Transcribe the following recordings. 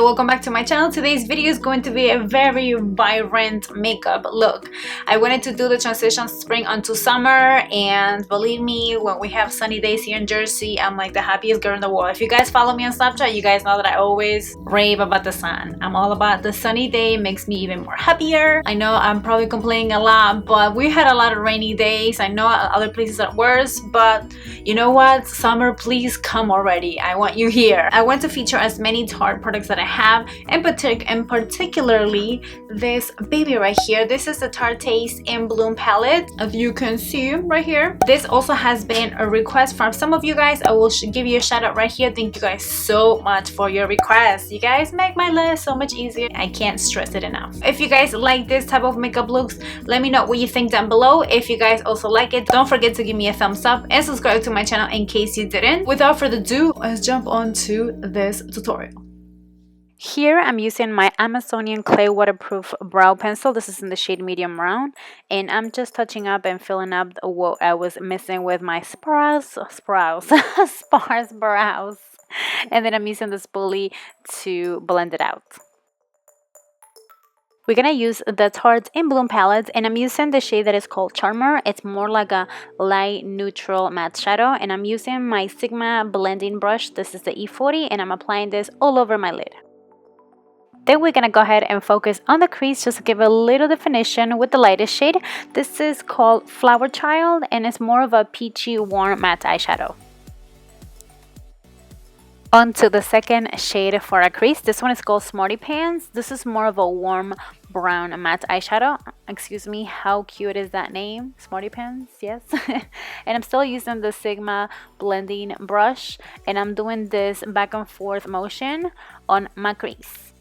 welcome back to my channel. Today's video is going to be a very vibrant makeup look. I wanted to do the transition spring onto summer, and believe me, when we have sunny days here in Jersey, I'm like the happiest girl in the world. If you guys follow me on Snapchat, you guys know that I always rave about the sun. I'm all about the sunny day, makes me even more happier. I know I'm probably complaining a lot, but we had a lot of rainy days. I know other places are worse, but you know what? Summer, please come already. I want you here. I want to feature as many Tarte products that I have, and particularly this baby right here. This is the Tarteist in Bloom palette, as you can see right here. This also has been a request from some of you guys. I will give you a shout out right here. Thank you guys so much for your requests. You guys make my life so much easier. I can't stress it enough. If you guys like this type of makeup looks, let me know what you think down below. If you guys also like it, don't forget to give me a thumbs up and subscribe to my channel in case you didn't. Without further ado, let's jump on to this tutorial. Here I'm using my Amazonian clay waterproof brow pencil. This is in the shade medium brown, and I'm just touching up and filling up what I was missing with my sparse brows. And then I'm using the spoolie to blend it out. We're gonna use the Tarte in Bloom palette, and I'm using the shade that is called Charmer. It's more like a light neutral matte shadow, and I'm using my Sigma blending brush. This is the E40, and I'm applying this all over my lid. Then we're gonna go ahead and focus on the crease, just to give a little definition with the lightest shade. This is called Flower Child, and it's more of a peachy warm matte eyeshadow. On to the second shade for a crease. This one is called Smarty Pants. This is more of a warm brown matte eyeshadow. Excuse me, how cute is that name? Smarty Pants, yes. And I'm still using the Sigma blending brush, and I'm doing this back and forth motion on my crease.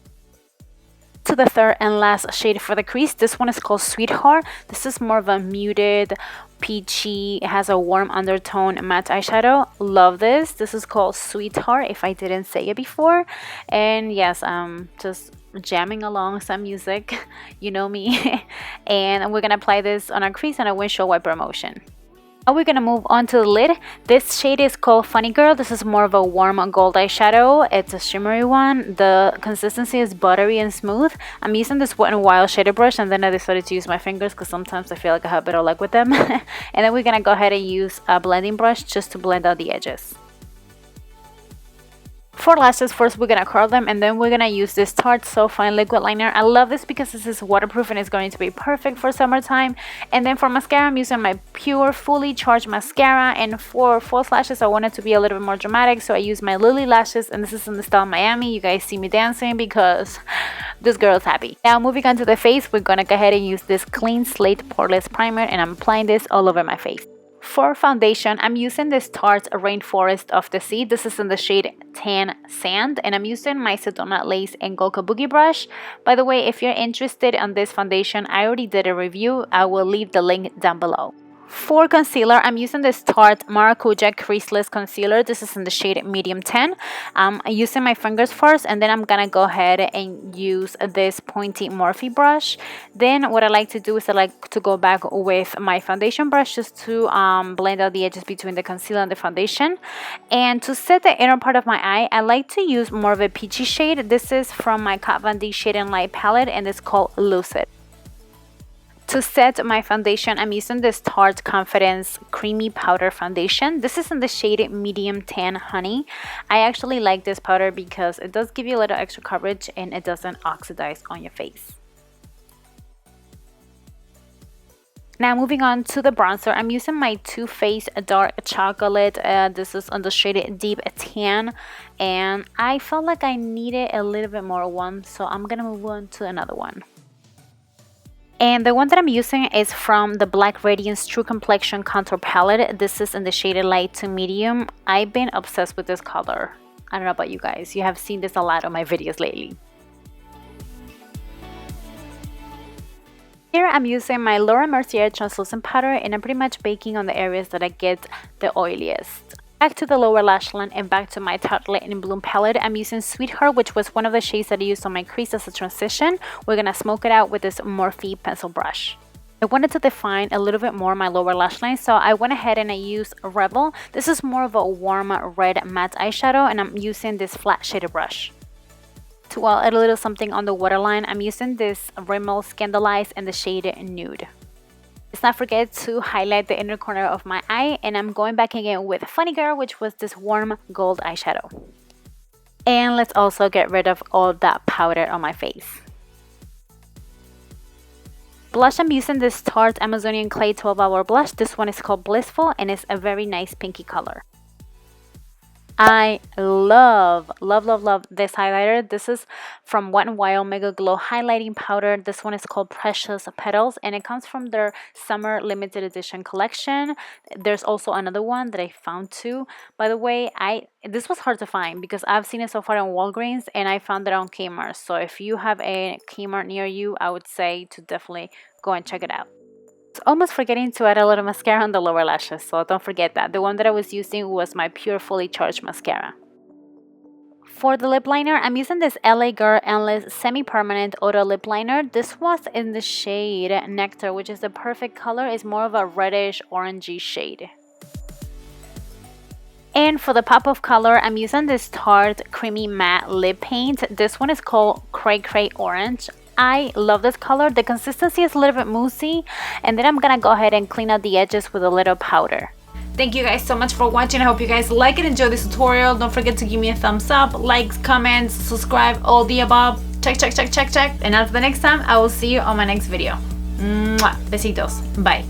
To the third and last shade for the crease. This one is called Sweetheart. This is more of a muted peachy, it has a warm undertone matte eyeshadow. Love this. This is called Sweetheart, if I didn't say it before. And yes, just jamming along some music, you know me. And we're gonna apply this on our crease on a windshield wiper motion. Now we're gonna move on to the lid. This shade is called Funny Girl. This is more of a warm gold eyeshadow. It's a shimmery one. The consistency is buttery and smooth. I'm using this Wet n Wild shader brush, and then I decided to use my fingers because sometimes I feel like I have better luck with them. And then we're gonna go ahead and use a blending brush just to blend out the edges. For lashes, first we're gonna curl them, and then we're gonna use this Tarte So Fine liquid liner. I love this because this is waterproof and it's going to be perfect for summertime. And then for mascara, I'm using my Pure Fully Charged Mascara, and for false lashes I want it to be a little bit more dramatic, so I use my Lilly lashes, and this is in the style Miami. You guys see me dancing because this girl is happy. Now moving on to the face, we're gonna go ahead and use this Clean Slate Poreless Primer, and I'm applying this all over my face. For foundation, I'm using this Tarte Rainforest of the Sea. This is in the shade Tan Sand, and I'm using my Sedona Lace and Gold Kabuki brush. By the way, if you're interested in this foundation, I already did a review. I will leave the link down below. For concealer, I'm using this Tarte Maracuja Creaseless Concealer. This is in the shade Medium 10. I'm using my fingers first, and then I'm gonna go ahead and use this pointy Morphe brush. Then what I like to do is I like to go back with my foundation brush just to blend out the edges between the concealer and the foundation. And to set the inner part of my eye, I like to use more of a peachy shade. This is from my Kat Von D Shade and Light palette, and it's called Lucid. To set my foundation, I'm using this Tarte Confidence Creamy Powder Foundation. This is in the shade Medium Tan Honey. I actually like this powder because it does give you a little extra coverage and it doesn't oxidize on your face. Now moving on to the bronzer, I'm using my Too Faced Dark Chocolate. This is on the shade Deep Tan, and I felt like I needed a little bit more warmth, so I'm gonna move on to another one. And the one that I'm using is from the Black Radiance True Complexion Contour Palette. This is in the shade Light to Medium. I've been obsessed with this color. I don't know about you guys. You have seen this a lot on my videos lately. Here I'm using my Laura Mercier translucent powder, and I'm pretty much baking on the areas that I get the oiliest. Back to the lower lash line and back to my Tartelette in Bloom palette. I'm using Sweetheart, which was one of the shades that I used on my crease as a transition. We're gonna smoke it out with this Morphe pencil brush. I wanted to define a little bit more my lower lash line, so I went ahead and I used Rebel. This is more of a warm red matte eyeshadow, and I'm using this flat shaded brush. to add a little something on the waterline, I'm using this Rimmel Scandaleyes in the shade Nude. Let's not forget to highlight the inner corner of my eye, and I'm going back again with Funny Girl, which was this warm gold eyeshadow. And let's also get rid of all that powder on my face. Blush, I'm using this Tarte Amazonian Clay 12-hour blush. This one is called Blissful, and it's a very nice pinky color. I love this highlighter. This is from Wet n Wild Mega Glow Highlighting Powder. This one is called Precious Petals, and it comes from their summer limited edition collection. There's also another one that I found too. By the way, this was hard to find because I've seen it so far on Walgreens, and I found it on Kmart. So if you have a Kmart near you, I would say to definitely go and check it out. Almost forgetting to add a little mascara on the lower lashes, so don't forget that. The one that I was using was my Pure Fully Charged mascara. For the lip liner, I'm using this LA Girl Endless Semi-Permanent Auto Lip Liner. This was in the shade Nectar, which is the perfect color. It's more of a reddish orangey shade. And for the pop of color, I'm using this Tarte Creamy Matte Lip Paint. This one is called Cray Orange. I love this color. The consistency is a little bit moussey, and then I'm gonna go ahead and clean out the edges with a little powder. Thank you guys so much for watching. I hope you guys like and enjoy this tutorial. Don't forget to give me a thumbs up, likes, comments, subscribe, all the above. Check. And until the next time, I will see you on my next video. Mwah. Besitos. Bye.